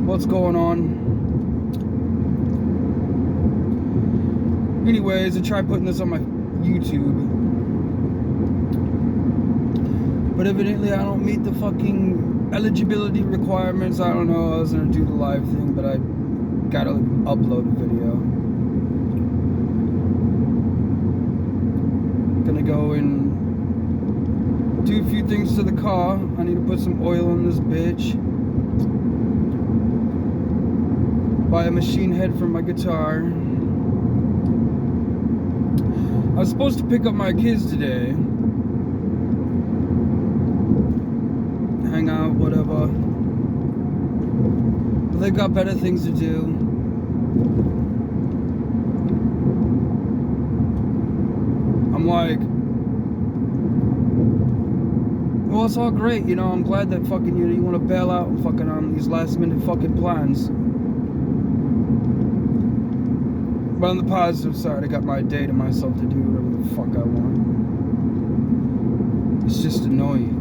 What's going on? Anyways, I tried putting this on my YouTube, but evidently I don't meet the fucking eligibility requirements. I don't know. I was gonna do the live thing, but I gotta upload a video. Gonna go and do a few things to the car. I need to put some oil in this bitch. Buy a machine head for my guitar. I was supposed to pick up my kids today. Hang out, whatever. But they've got better things to do. I'm like, well, it's all great, you know. I'm glad that fucking you want to bail out fucking on these last minute fucking plans. But on the positive side, I got my day to myself to do whatever the fuck I want. It's just annoying.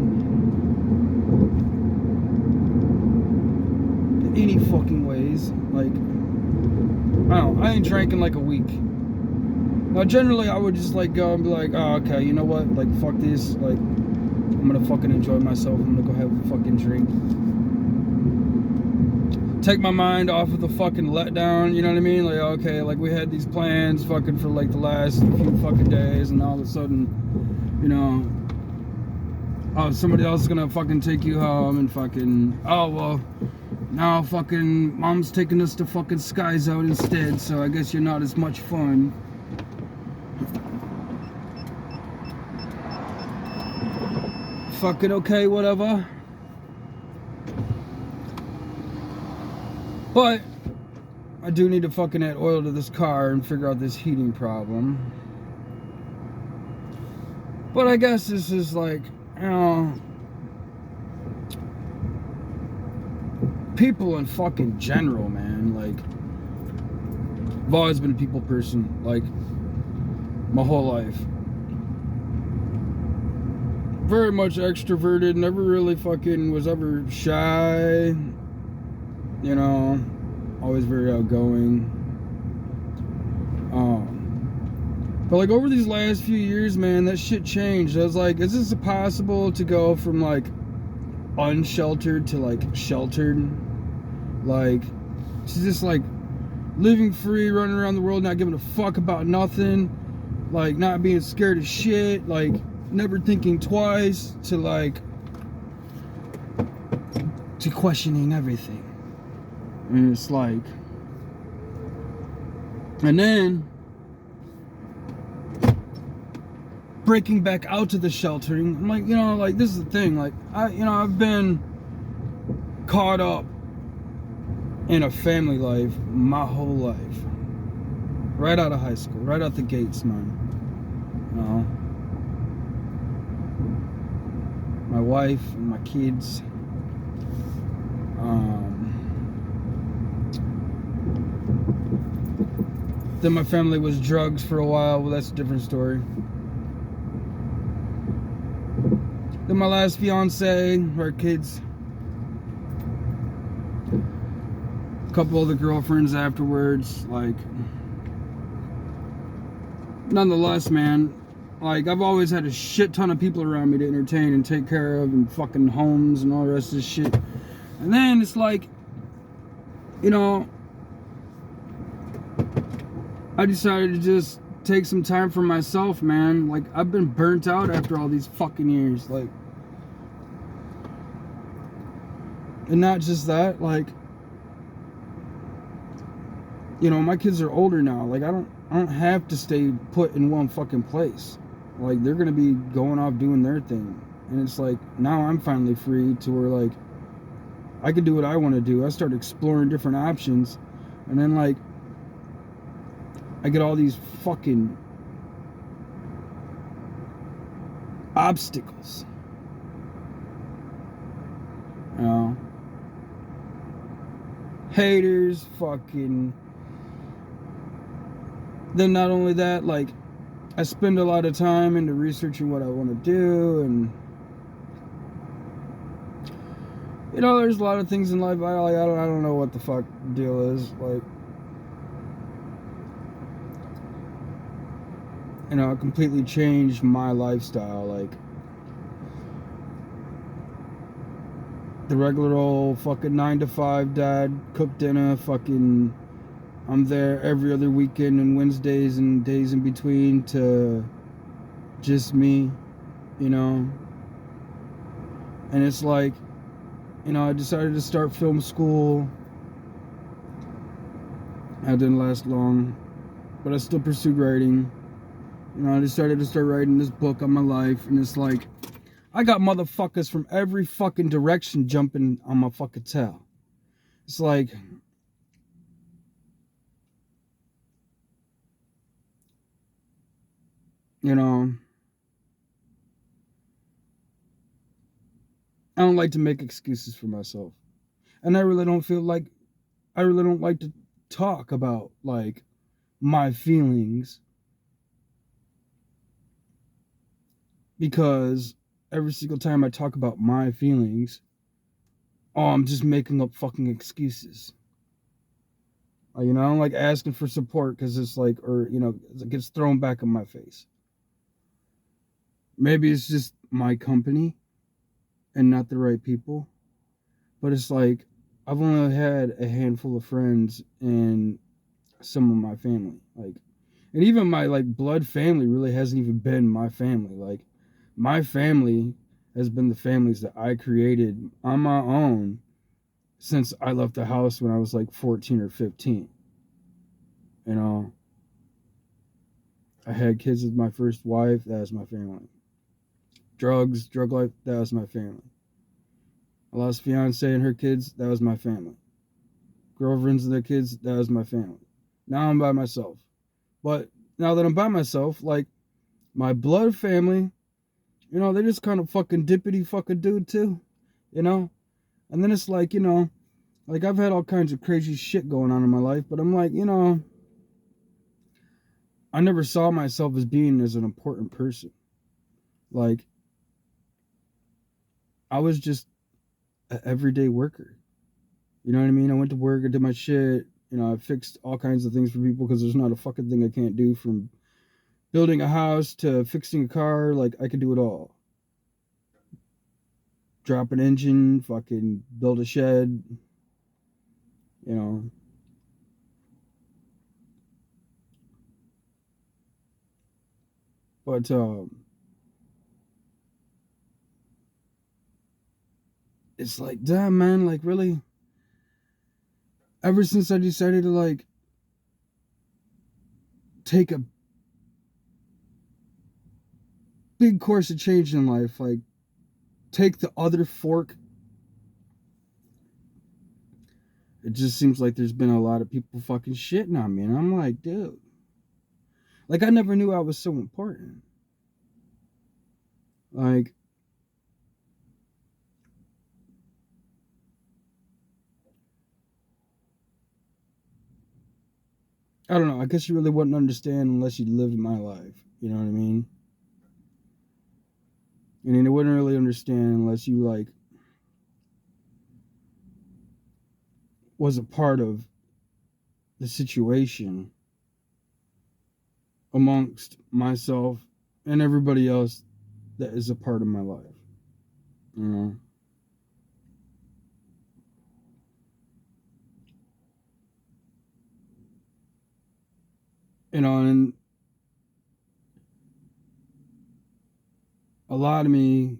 In any fucking ways. Like, I don't know, I ain't drank in like a week. Now, generally, I would just like go and be like, oh, okay, you know what? Like, fuck this. Like, I'm gonna fucking enjoy myself. I'm gonna go have a fucking drink. Take my mind off of the fucking letdown, you know what I mean? Like, okay, like we had these plans fucking for like the last few fucking days, and all of a sudden, you know, oh, somebody else is gonna fucking take you home, and fucking, oh, well, now fucking mom's taking us to fucking Skies Out instead, so I guess you're not as much fun. Fucking okay, whatever. But I do need to fucking add oil to this car and figure out this heating problem. But I guess this is like, you know, people in fucking general, man. Like, I've always been a people person, like, my whole life. Very much extroverted, never really fucking was ever shy. You know, always very outgoing. But like over these last few years, man, that shit changed. I was like, is this possible to go from like unsheltered to like sheltered? Like, to just like living free, running around the world, not giving a fuck about nothing, like not being scared of shit, like never thinking twice, to like to questioning everything. And it's like, and then breaking back out to the sheltering. I'm like, you know, like this is the thing. Like I've been caught up in a family life my whole life, right out of high school, right out the gates, man. You know, my wife and my kids. Then my family was drugs for a while. Well, that's a different story. Then my last fiance, our kids. A couple other girlfriends afterwards. Like, nonetheless, man, like, I've always had a shit ton of people around me to entertain and take care of, and fucking homes and all the rest of this shit. And then it's like, you know, I decided to just take some time for myself, man. Like, I've been burnt out after all these fucking years. Like, and not just that, like, you know, my kids are older now. Like, I don't have to stay put in one fucking place. Like, they're gonna be going off doing their thing. And it's like, now I'm finally free to where, like, I can do what I want to do. I start exploring different options. And then, like, I get all these fucking obstacles. You know? Haters, fucking. Then not only that, like, I spend a lot of time into researching what I want to do, and You know, there's a lot of things in life I don't know what the fuck the deal is. Like, you know, it completely changed my lifestyle. Like, the regular old fucking 9 to 5 dad, cook dinner, fucking. I'm there every other weekend and Wednesdays and days in between to just me, you know. And it's like, you know, I decided to start film school. I didn't last long, but I still pursued writing. You know, I decided to start writing this book on my life, and it's like, I got motherfuckers from every fucking direction jumping on my fucking tail. It's like, you know, I don't like to make excuses for myself. And I really don't like to talk about, like, my feelings, because every single time I talk about my feelings, oh, I'm just making up fucking excuses. You know, like asking for support because it's like, or, you know, it gets thrown back in my face. Maybe it's just my company and not the right people, but it's like, I've only had a handful of friends and some of my family. Like, and even my like blood family really hasn't even been my family. Like, my family has been the families that I created on my own since I left the house when I was like 14 or 15. You know, I had kids with my first wife, that was my family. Drugs, drug life, that was my family. I lost fiance and her kids, that was my family. Girlfriends and their kids, that was my family. Now I'm by myself. But now that I'm by myself, like, my blood family, you know, they just kind of fucking dippity fucking dude too, you know? And then it's like, you know, like, I've had all kinds of crazy shit going on in my life, but I'm like, you know, I never saw myself as being as an important person. Like, I was just an everyday worker. You know what I mean? I went to work, I did my shit, you know, I fixed all kinds of things for people because there's not a fucking thing I can't do, from building a house to fixing a car. Like, I could do it all. Drop an engine, fucking build a shed, you know. But it's like, damn, man, like, really, ever since I decided to, like, take a big course of change in life, like, take the other fork, it just seems like there's been a lot of people fucking shitting on me. And I'm like, dude, like, I never knew I was so important. Like, I don't know. I guess you really wouldn't understand unless you lived my life. You know what I mean? And you wouldn't really understand unless you, like, was a part of the situation amongst myself and everybody else that is a part of my life. You know? You know, and a lot of me,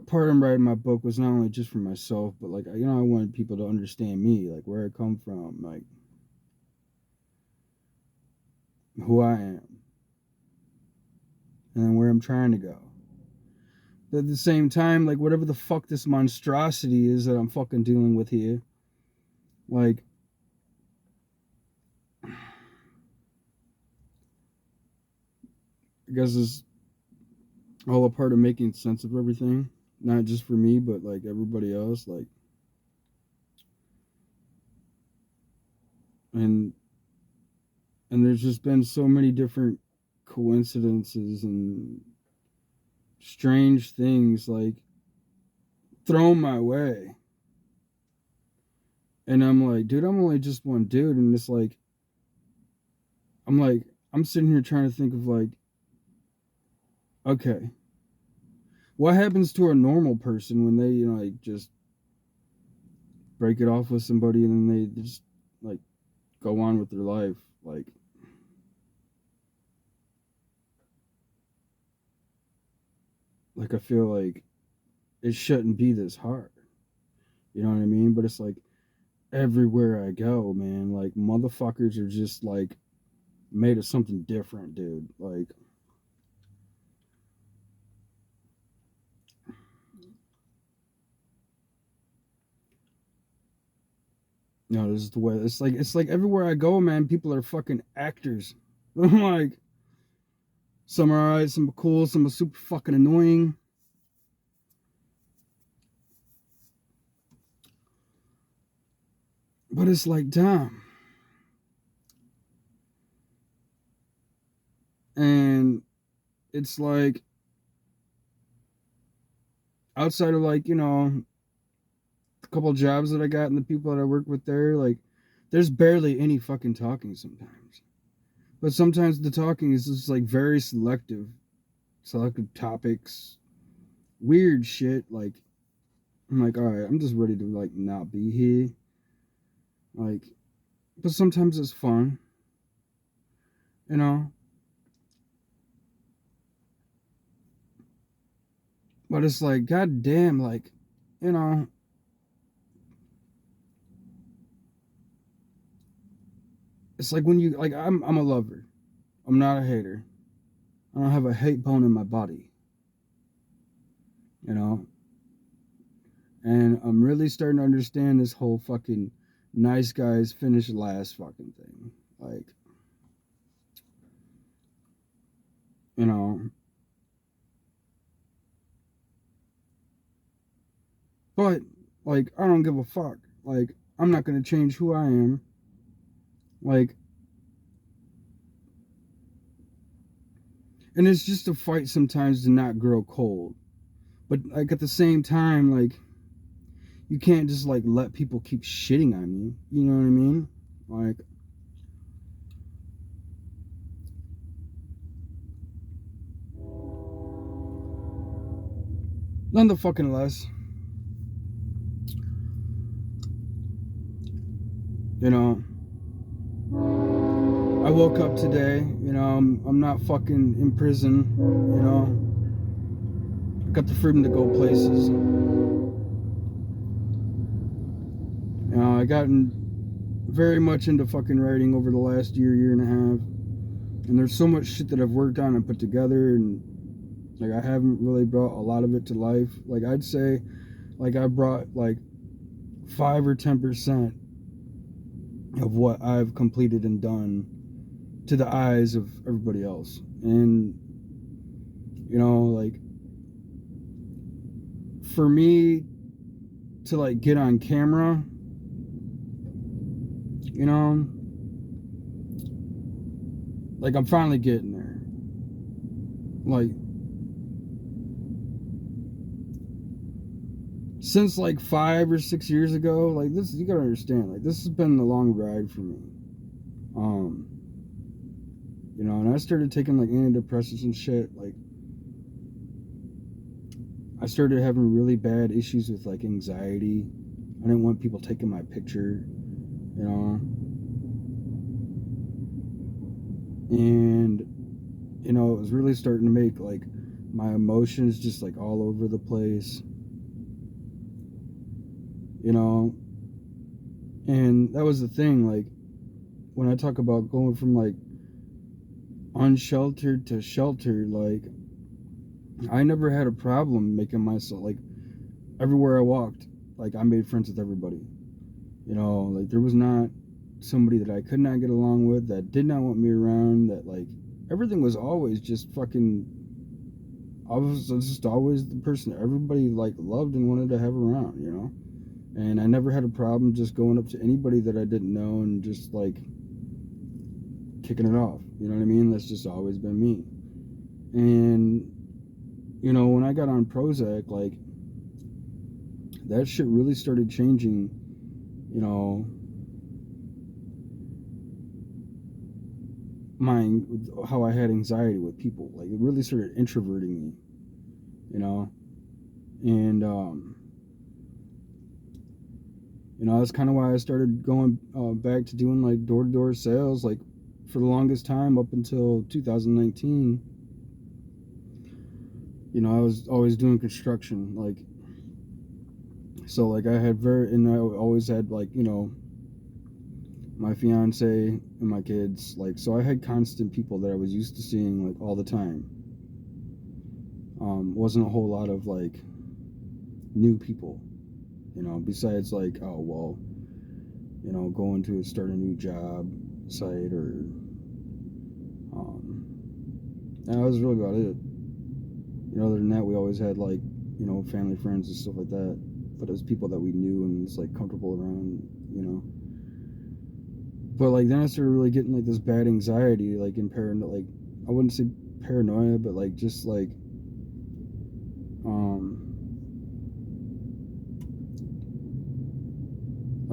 part of writing my book was not only just for myself, but, like, you know, I wanted people to understand me, like, where I come from, like, who I am, and then where I'm trying to go. But at the same time, like, whatever the fuck this monstrosity is that I'm fucking dealing with here, like, I guess it's all a part of making sense of everything, not just for me, but, like, everybody else. Like, and and there's just been so many different coincidences and strange things like thrown my way. And I'm like, dude, I'm only just one dude. And it's like, I'm sitting here trying to think of like, okay, what happens to a normal person when they, like just break it off with somebody and then they just like go on with their life? Like I feel like it shouldn't be this hard. You know what I mean? But it's like everywhere I go, man, like motherfuckers are just like made of something different, dude. Like, this is the way. It's like everywhere I go, man, people are fucking actors. I'm like, some are alright, some are cool, some are super fucking annoying. But it's like, damn. And it's like outside of like, a couple of jobs that I got and the people that I work with there, like there's barely any fucking talking sometimes. But sometimes the talking is just like very selective topics, weird shit. Like I'm like, all right, I'm just ready to like not be here. Like, but sometimes it's fun, you know. But it's like, god damn, like, you know, it's like when you like, I'm a lover. I'm not a hater. I don't have a hate bone in my body, you know. And I'm really starting to understand this whole fucking nice guys finish last fucking thing. Like, you know, but like I don't give a fuck. Like I'm not gonna change who I am. Like, and it's just a fight sometimes to not grow cold. But like at the same time, like you can't just like let people keep shitting on you. You know what I mean? Like, none the fucking less. You know, I woke up today. I'm not fucking in prison. I got the freedom to go places. I gotten very much into fucking writing over the last year and a half. And there's so much shit that I've worked on and put together, and like I haven't really brought a lot of it to life. Like I'd say, like I brought like 5 or 10% of what I've completed and done to the eyes of everybody else. And like for me to like get on camera, like I'm finally getting there. Like since like 5 or 6 years ago, like this, you gotta understand, like this has been a long ride for me. And I started taking like antidepressants and shit. Like I started having really bad issues with like anxiety. I didn't want people taking my picture, and it was really starting to make like my emotions just like all over the place, and that was the thing. Like when I talk about going from like unsheltered to sheltered, like I never had a problem making myself like everywhere I walked, like I made friends with everybody. Like there was not somebody that I could not get along with, that did not want me around, that like everything was always just fucking, I was just always the person that everybody like loved and wanted to have around, and I never had a problem just going up to anybody that I didn't know and just like kicking it off. You know what I mean? That's just always been me. And when I got on Prozac, like, that shit really started changing, you know, my how I had anxiety with people. Like, it really started introverting me, you know, and that's kind of why I started going back to doing like door-to-door sales, like for the longest time up until 2019. I was always doing construction, like, so like I always had, like, my fiance and my kids, like, so I had constant people that I was used to seeing like all the time. Wasn't a whole lot of like new people, besides like, oh well, going to start a new job site, or that was really about it. Other than that, we always had like, family, friends, and stuff like that. But it was people that we knew and was like comfortable around. But like then I started really getting like this bad anxiety, like in paranoia, like I wouldn't say paranoia, but like just like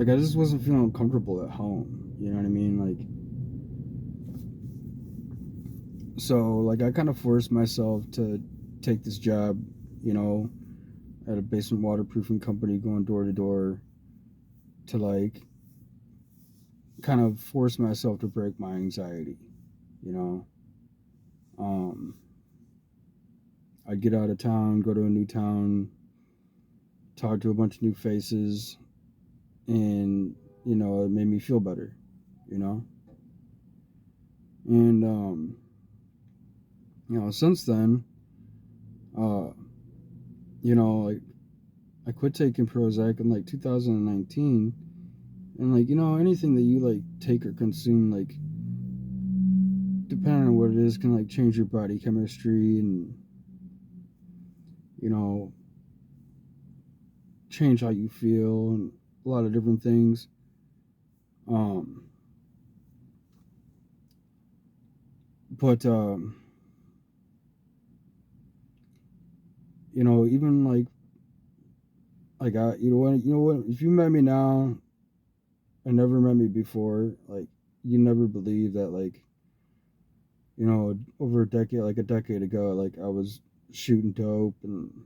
I just wasn't feeling comfortable at home. You know what I mean? Like, so like I kind of forced myself to take this job, at a basement waterproofing company, going door to door, to like kind of force myself to break my anxiety. you know um I'd get out of town, go to a new town, talk to a bunch of new faces, and it made me feel better. you know and since then, uh like, I quit taking Prozac in like 2019. And like, anything that you like take or consume, like, depending on what it is, can like change your body chemistry, and you know change how you feel, and a lot of different things. um but even like I you know what, if you met me now and never met me before, like, you never believe that, like, over a decade ago, like, I was shooting dope and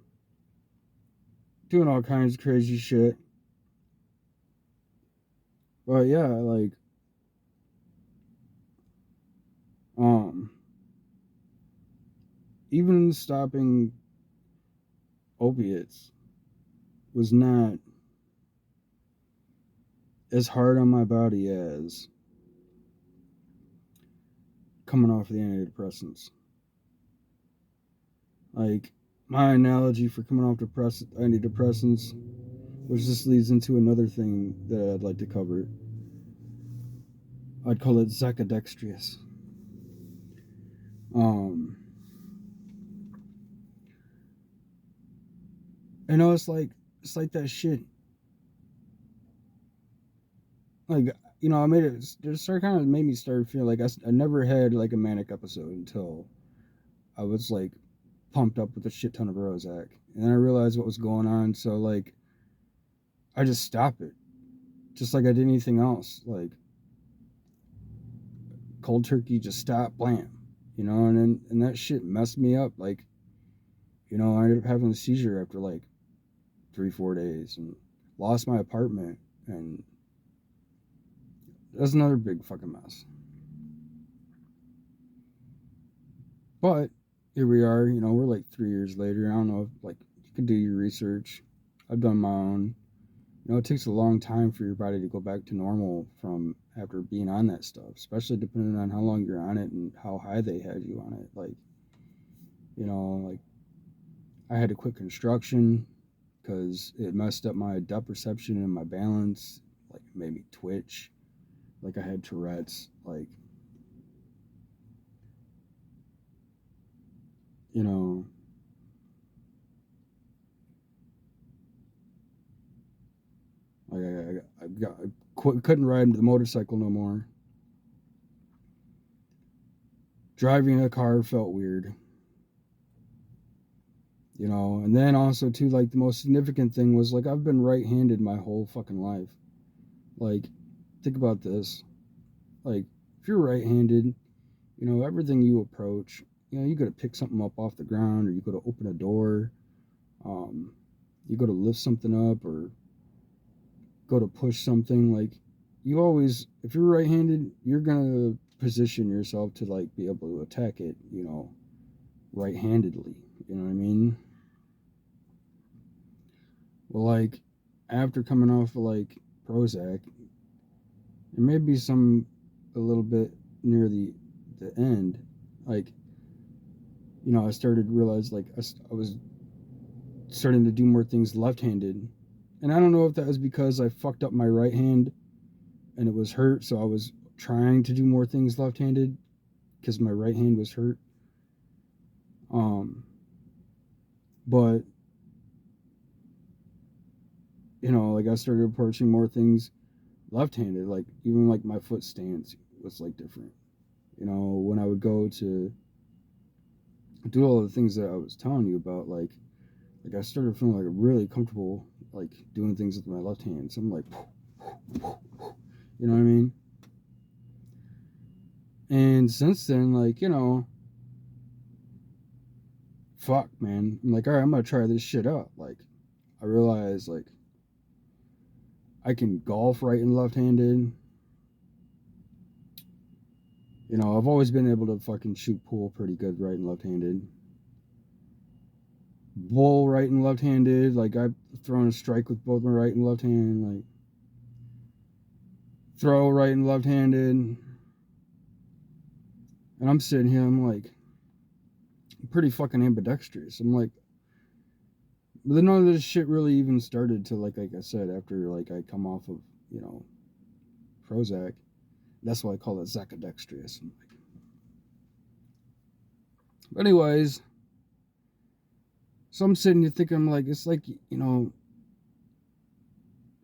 doing all kinds of crazy shit. But yeah, like, um even stopping opiates was not as hard on my body as coming off the antidepressants. Like, my analogy for coming off antidepressants, which just leads into another thing that I'd like to cover. I'd call it Zacodextrius. Um, it's like that shit. Like, I made it. It started kind of made me start feeling like I never had like a manic episode until I was like pumped up with a shit ton of Prozac, and then I realized what was going on. So like, I just stopped it, just like I did anything else. Like, cold turkey, just stop, blam, and that shit messed me up. Like, I ended up having a seizure after like 3-4 days, and lost my apartment, and that's another big fucking mess. But here we are, we're like 3 years later. I don't know if, like, you can do your research. I've done my own. It takes a long time for your body to go back to normal from after being on that stuff, especially depending on how long you're on it and how high they had you on it. Like, like, I had to quit construction because it messed up my depth perception and my balance. Like, it made me twitch. Like, I had Tourette's. Like, you know, like couldn't ride the motorcycle no more. Driving a car felt weird. you know. And then also too, like, the most significant thing was, like, I've been right-handed my whole fucking life. Like, think about this. Like, if you're right-handed, you know, everything you approach, you know, you gotta pick something up off the ground, or you gotta open a door, um, you gotta lift something up, or go to push something. Like, you always, if you're right-handed, you're gonna position yourself to, like, be able to attack it, you know, right-handedly. You know what I mean? Well, like, after coming off of, like, Prozac, and maybe some a little bit near the end, like, you know, I started to realize, like, I was starting to do more things left-handed, and I don't know if that was because I fucked up my right hand and it was hurt, so I was trying to do more things left-handed because my right hand was hurt. Um, but you know, like, I started approaching more things left-handed. Like, even like my foot stance was, like, different. You know, when I would go to do all the things that I was telling you about, like I started feeling like really comfortable, like, doing things with my left hand. So I'm like, you know what I mean? And since then, like, you know, fuck, man. I'm like, all right, I'm gonna try this shit out. Like, I realized, like, I can golf right and left-handed. You know, I've always been able to fucking shoot pool pretty good right and left-handed. Bowl right and left-handed. Like, I've thrown a strike with both my right and left hand. Like, throw right and left-handed. And I'm sitting here, I'm like, pretty fucking ambidextrous. I'm like, but none of this shit really even started to, like I said, after, like, I come off of, you know, Prozac. That's why I call it Zacadextrous. But anyways, so I'm sitting here thinking, I'm like, it's like, you know,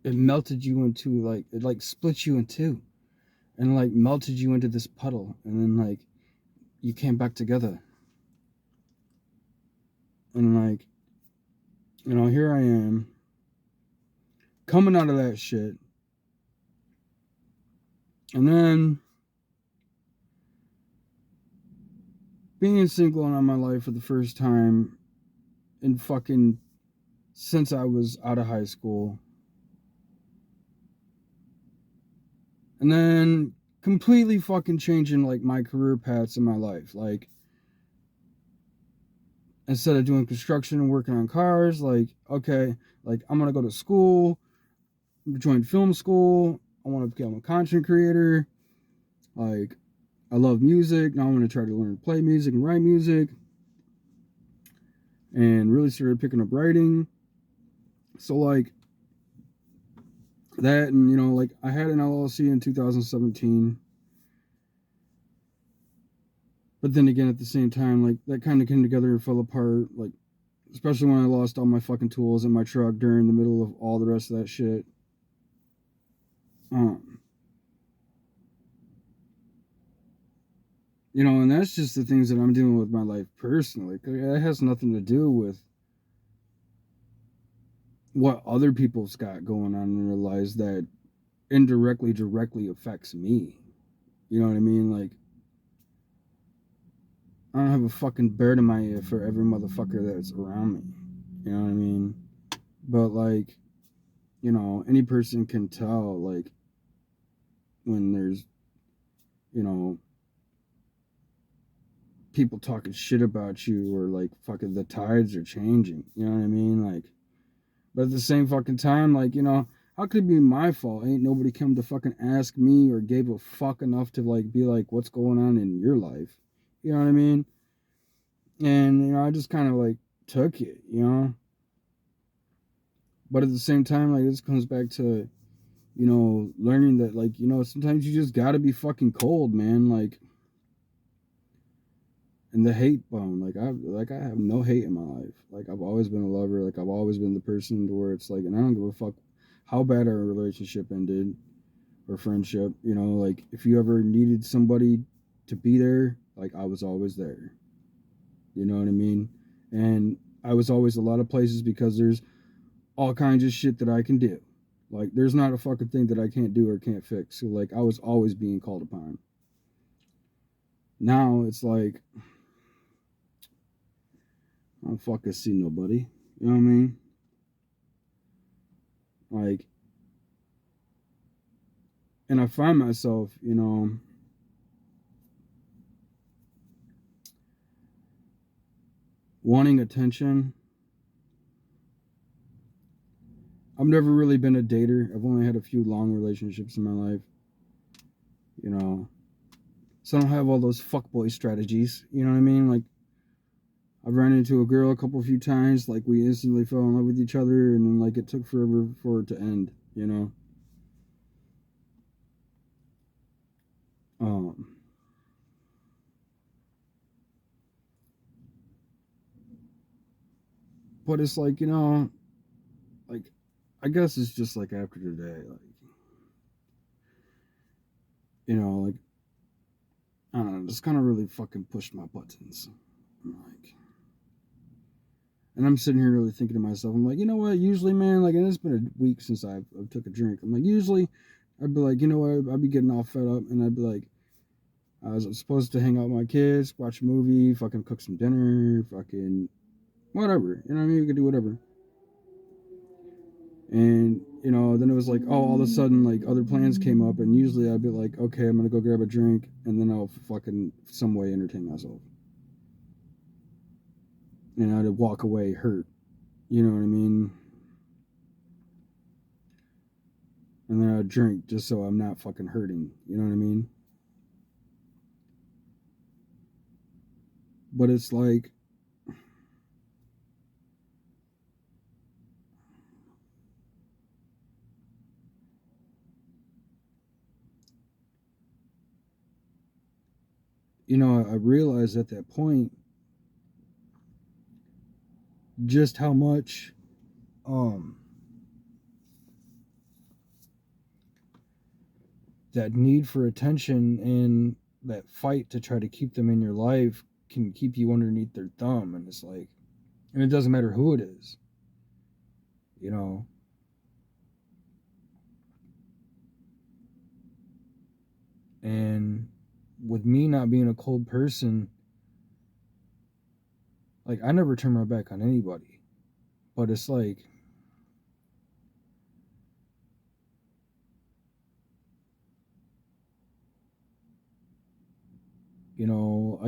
it melted you into, like, it, like, split you in two, and, like, melted you into this puddle, and then, like, you came back together. And, like, you know, here I am coming out of that shit. And then being single in my life for the first time in fucking since I was out of high school. And then completely fucking changing, like, my career paths in my life. Like, instead of doing construction and working on cars, like, okay, like, I'm gonna go to school, join film school. I want to become a content creator. Like, I love music. Now I want to try to learn to play music and write music. And really started picking up writing. So, like, that, and, you know, like, I had an LLC in 2017. But then again, at the same time, like, that kind of came together and fell apart. Like, especially when I lost all my fucking tools in my truck during the middle of all the rest of that shit. You know, and that's just the things that I'm dealing with my life personally. It has nothing to do with what other people's got going on in their lives that indirectly, directly affects me. You know what I mean? Like, I don't have a fucking bird in my ear for every motherfucker that's around me. You know what I mean? But, like, you know, any person can tell, like, when there's, you know, people talking shit about you, or, like, fucking the tides are changing. You know what I mean? Like, but at the same fucking time, like, you know, how could it be my fault? Ain't nobody come to fucking ask me or gave a fuck enough to, like, be like, what's going on in your life? You know what I mean? And, you know, I just kind of, like, took it, you know? But at the same time, like, this comes back to, you know, learning that, like, you know, sometimes you just gotta be fucking cold, man. Like, and the hate bone, like I have no hate in my life. Like, I've always been a lover. Like, I've always been the person to where it's like, and I don't give a fuck how bad our relationship ended or friendship. You know, like, if you ever needed somebody to be there, like, I was always there. You know what I mean? And I was always a lot of places because there's all kinds of shit that I can do. Like, there's not a fucking thing that I can't do or can't fix. So, like, I was always being called upon. Now it's like, I don't fucking see nobody. You know what I mean? Like, and I find myself, wanting attention. I've never really been a dater. I've only had a few long relationships in my life. So I don't have all those fuckboy strategies. You know what I mean? Like, I've ran into a girl a few times. Like, we instantly fell in love with each other, and then like it took forever for it to end. Um, but it's like like I guess it's just like after today, like like I don't know, just kind of really fucking pushed my buttons. And I'm sitting here really thinking to myself, I'm like, you know what? Usually, man, like, and it's been a week since I've took a drink. I'm like, usually, I'd be like, you know what? I'd be getting all fed up, and I'd be like, I was supposed to hang out with my kids, watch a movie, fucking cook some dinner, fucking whatever. You know what I mean? We could do whatever. And then it was like, oh, all of a sudden, like other plans came up, and usually I'd be like, okay, I'm gonna go grab a drink, and then I'll fucking some way entertain myself. And I'd walk away hurt. You know what I mean? And then I'd drink just so I'm not fucking hurting. You know what I mean? But it's like, I realized at that point just how much um that need for attention and that fight to try to keep them in your life can keep you underneath their thumb. And it's like, and it doesn't matter who it is, you know. And with me not being a cold person, like, I never turn my back on anybody. But it's like,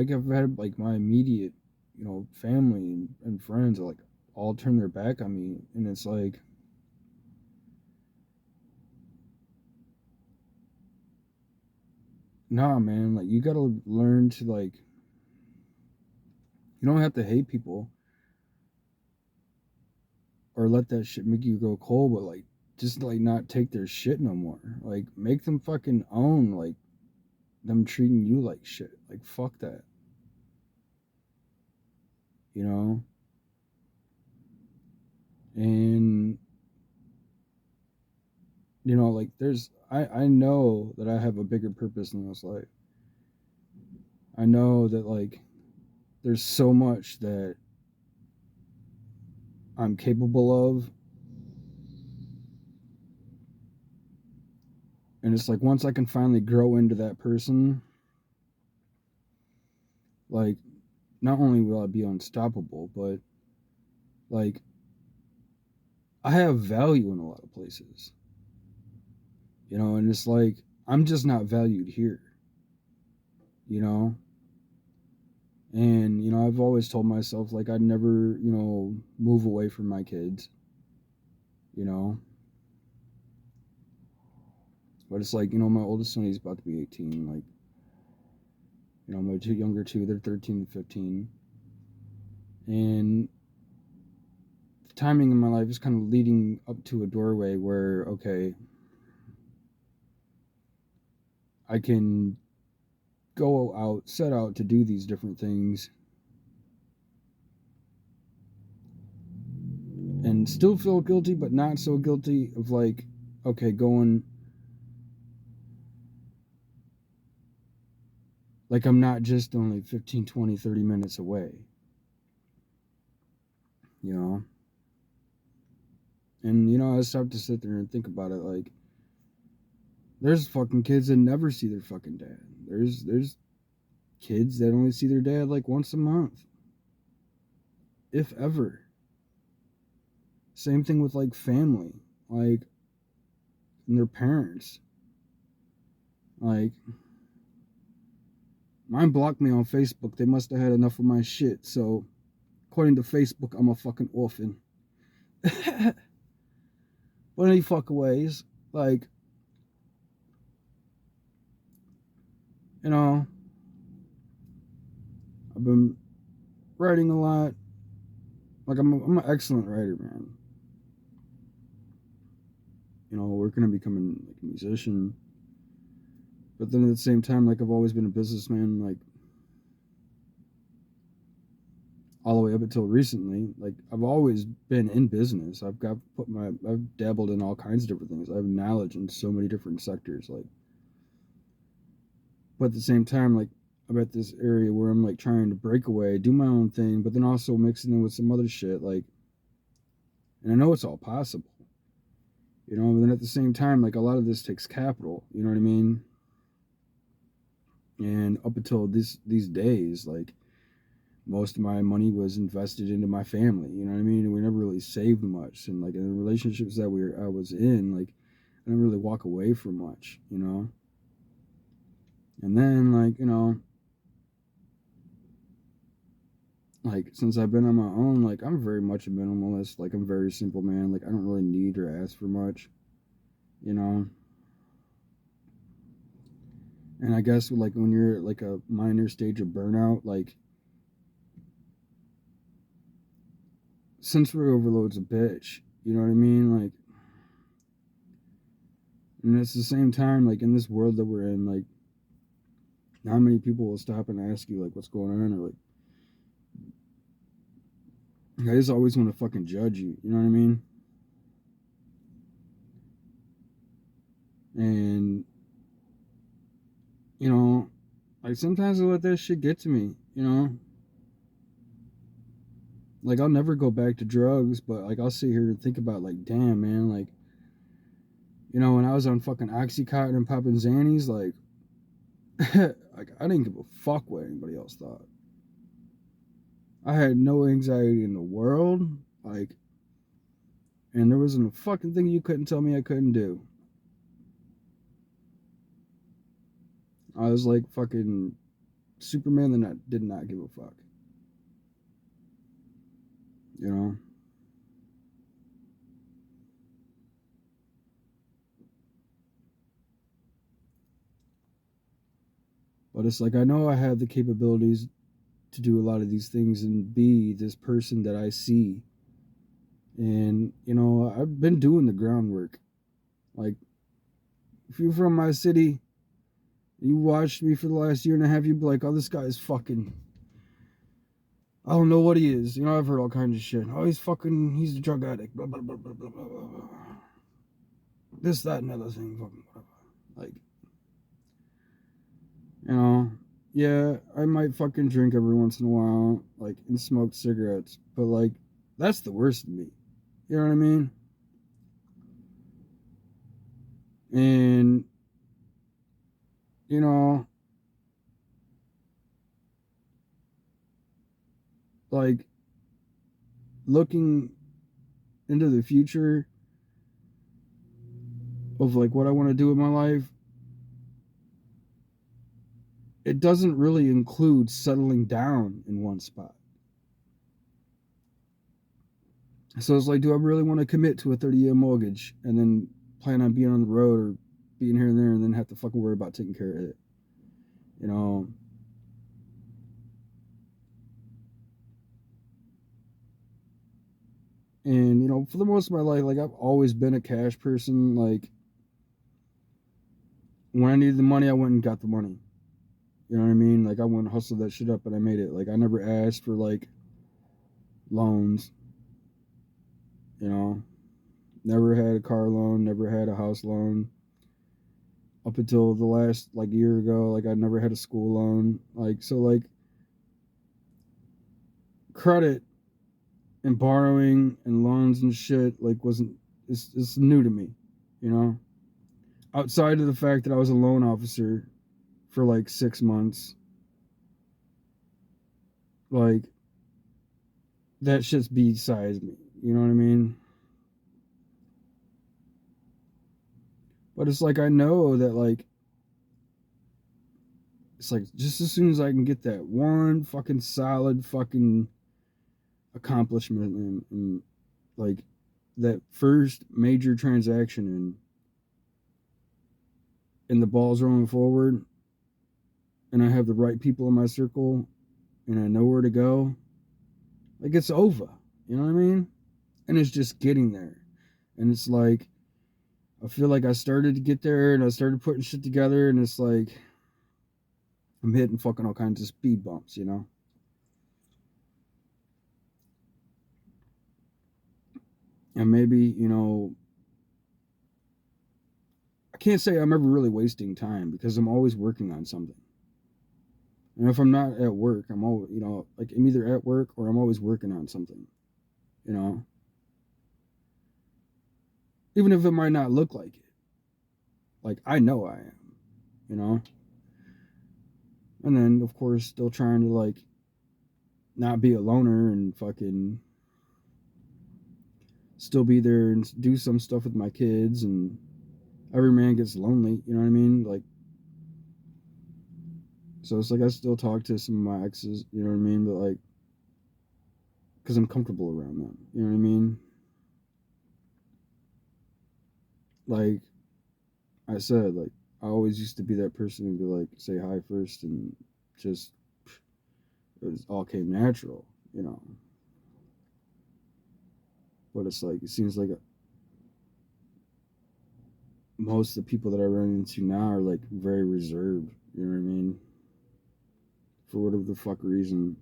I've had like my immediate, family and friends like all turn their back on me. And it's like, nah, man, like, you gotta learn to, like, you don't have to hate people or let that shit make you go cold, but like, just like not take their shit no more. Like, make them fucking own like them treating you like shit. Like, fuck that. You know? And like, I know that I have a bigger purpose in this life. I know that, like, there's so much that I'm capable of. And it's like, once I can finally grow into that person, like, not only will I be unstoppable, but like, I have value in a lot of places. And it's like, I'm just not valued here, you know? And, I've always told myself, like, I'd never, move away from my kids, you know? But it's like, my oldest son, he's about to be 18. Like, my two younger two, they're 13 and 15. And the timing in my life is kind of leading up to a doorway where, okay, I can set out to do these different things and still feel guilty, but not so guilty of, like, okay, going, like, I'm not just only 15, 20, 30 minutes away. you know. And you know, I just have to sit there and think about it. Like, there's fucking kids that never see their fucking dad. There's kids that only see their dad like once a month, if ever. Same thing with like family, like, and their parents. Like, mine blocked me on Facebook. They must have had enough of my shit. So, according to Facebook, I'm a fucking orphan. But any fucking ways, like, you know, I've been writing a lot. Like, I'm an excellent writer, man. You know, working on becoming like a musician. But then at the same time, like, I've always been a businessman, like, all the way up until recently. Like, I've always been in business. I've dabbled in all kinds of different things. I have knowledge in so many different sectors. Like, but at the same time, like, I'm at this area where I'm like trying to break away, do my own thing, but then also mixing in with some other shit. Like, and I know it's all possible, you know. But then at the same time, like, a lot of this takes capital. You know what I mean? And up until these days, like, most of my money was invested into my family. You know what I mean? And we never really saved much. And like in the relationships that I was in, like, I didn't really walk away from much. You know. And then, like, you know, like, since I've been on my own, like, I'm very much a minimalist. Like, I'm a very simple man. Like, I don't really need or ask for much, you know. And I guess like when you're like a minor stage of burnout, like, sensory overload's a bitch. You know what I mean? Like, and it's the same time, like, in this world that we're in, like, not many people will stop and ask you like what's going on, or like, I just always want to fucking judge you. You know what I mean? And you know, like, sometimes I let that shit get to me. You know, like, I'll never go back to drugs, but like, I'll sit here and think about, like, damn, man, like, you know, when I was on fucking Oxycontin and popping Xannies, like, like, I didn't give a fuck what anybody else thought. I had no anxiety in the world, like, and there wasn't a fucking thing you couldn't tell me I couldn't do. I was like fucking Superman that did not give a fuck. You know? But it's like, I know I have the capabilities to do a lot of these things and be this person that I see. And, you know, I've been doing the groundwork. Like, if you're from my city, you watched me for the last year and a half, you'd be like, oh, this guy's fucking, I don't know what he is. You know, I've heard all kinds of shit. Oh, he's a drug addict. Blah, blah, blah, blah, blah, blah, blah. This, that, and other thing. Fucking whatever. Like, you know, yeah, I might fucking drink every once in a while, like, and smoke cigarettes. But, like, that's the worst of me. You know what I mean? And, you know, like, looking into the future of like what I want to do with my life, it doesn't really include settling down in one spot. So it's like, do I really want to commit to a 30-year mortgage and then plan on being on the road or being here and there and then have to fucking worry about taking care of it? You know? And, you know, for the most of my life, like, I've always been a cash person. Like, when I needed the money, I went and got the money. You know what I mean? Like, I went and hustled that shit up and I made it. Like, I never asked for like loans, you know? Never had a car loan, never had a house loan. Up until the last like year ago, like, I never had a school loan. Like, so like, credit and borrowing and loans and shit like wasn't it's new to me, you know. Outside of the fact that I was a loan officer for like 6 months, like that shit's besides me. You know what I mean? But it's like I know that like it's like just as soon as I can get that one fucking solid fucking accomplishment and like that first major transaction and the ball's rolling forward and I have the right people in my circle and I know where to go, like it's over. You know what I mean? And it's just getting there. And it's like I feel like I started to get there and I started putting shit together and it's like I'm hitting fucking all kinds of speed bumps, you know? And maybe, you know, I can't say I'm ever really wasting time because I'm always working on something. And if I'm not at work, I'm always, you know, like I'm either at work or I'm always working on something, you know? Even if it might not look like it. Like I know I am, you know? And then, of course, still trying to like not be a loner and fucking still be there and do some stuff with my kids. And every man gets lonely, you know what I mean? Like, so it's like I still talk to some of my exes, you know what I mean? But like, because I'm comfortable around them, you know what I mean? Like I said, like, I always used to be that person who'd be like, say hi first and just, it all came natural, you know? But it's like, it seems like most of the people that I run into now are like very reserved. You know what I mean? For whatever the fuck reason,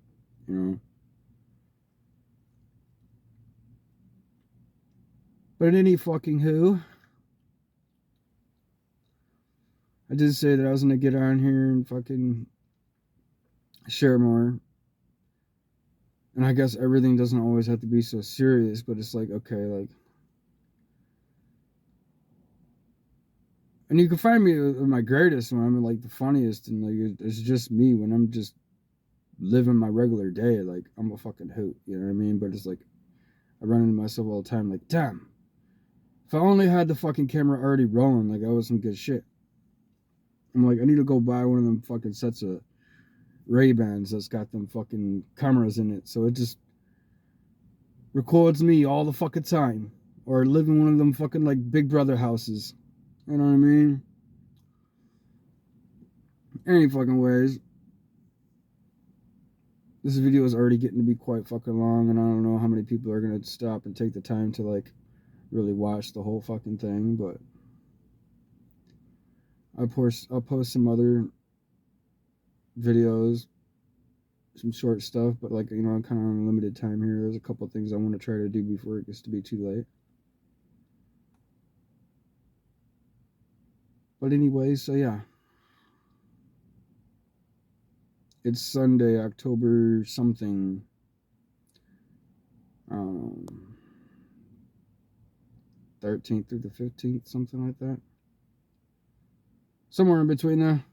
you know. But any fucking who, I did say that I was gonna get on here and fucking share more. And I guess everything doesn't always have to be so serious, but it's like okay, like, and you can find me at my greatest when I'm like the funniest, and like it's just me when I'm just living my regular day. Like I'm a fucking hoot, you know what I mean? But it's like I run into myself all the time, like damn. If I only had the fucking camera already rolling, like I was some good shit. I'm like, I need to go buy one of them fucking sets of Ray-Bans that's got them fucking cameras in it. So it just records me all the fucking time. Or live in one of them fucking like Big Brother houses. You know what I mean? Any fucking ways. This video is already getting to be quite fucking long, and I don't know how many people are gonna stop and take the time to like really watch the whole fucking thing, but I'll post some other videos, some short stuff, but like, you know, I'm kind of on limited time here. There's a couple things I want to try to do before it gets to be too late. But anyway, so yeah. It's Sunday, October something. I don't know. 13th through the 15th, something like that. Somewhere in between there.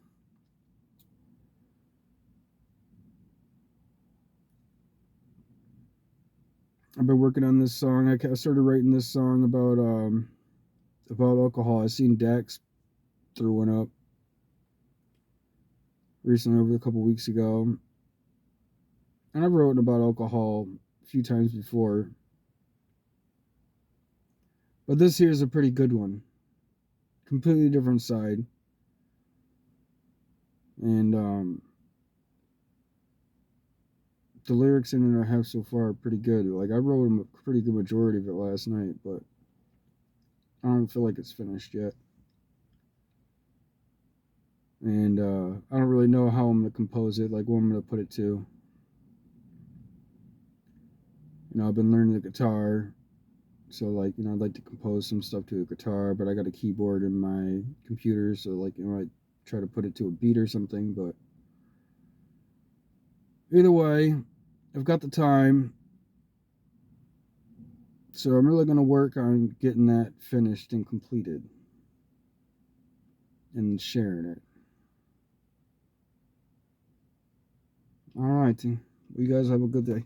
I've been working on this song. I started writing this song about alcohol. I seen Dax threw one up recently over a couple weeks ago. And I've written about alcohol a few times before. But this here is a pretty good one. Completely different side. And the lyrics in it I have so far are pretty good. Like I wrote a pretty good majority of it last night, but I don't feel like it's finished yet. And I don't really know how I'm gonna compose it, like what I'm gonna put it to. You know, I've been learning the guitar, so like, you know, I'd like to compose some stuff to a guitar, but I got a keyboard in my computer, so like, you know, I try to put it to a beat or something, but either way, I've got the time. So I'm really going to work on getting that finished and completed and sharing it. All right. Well, you guys have a good day.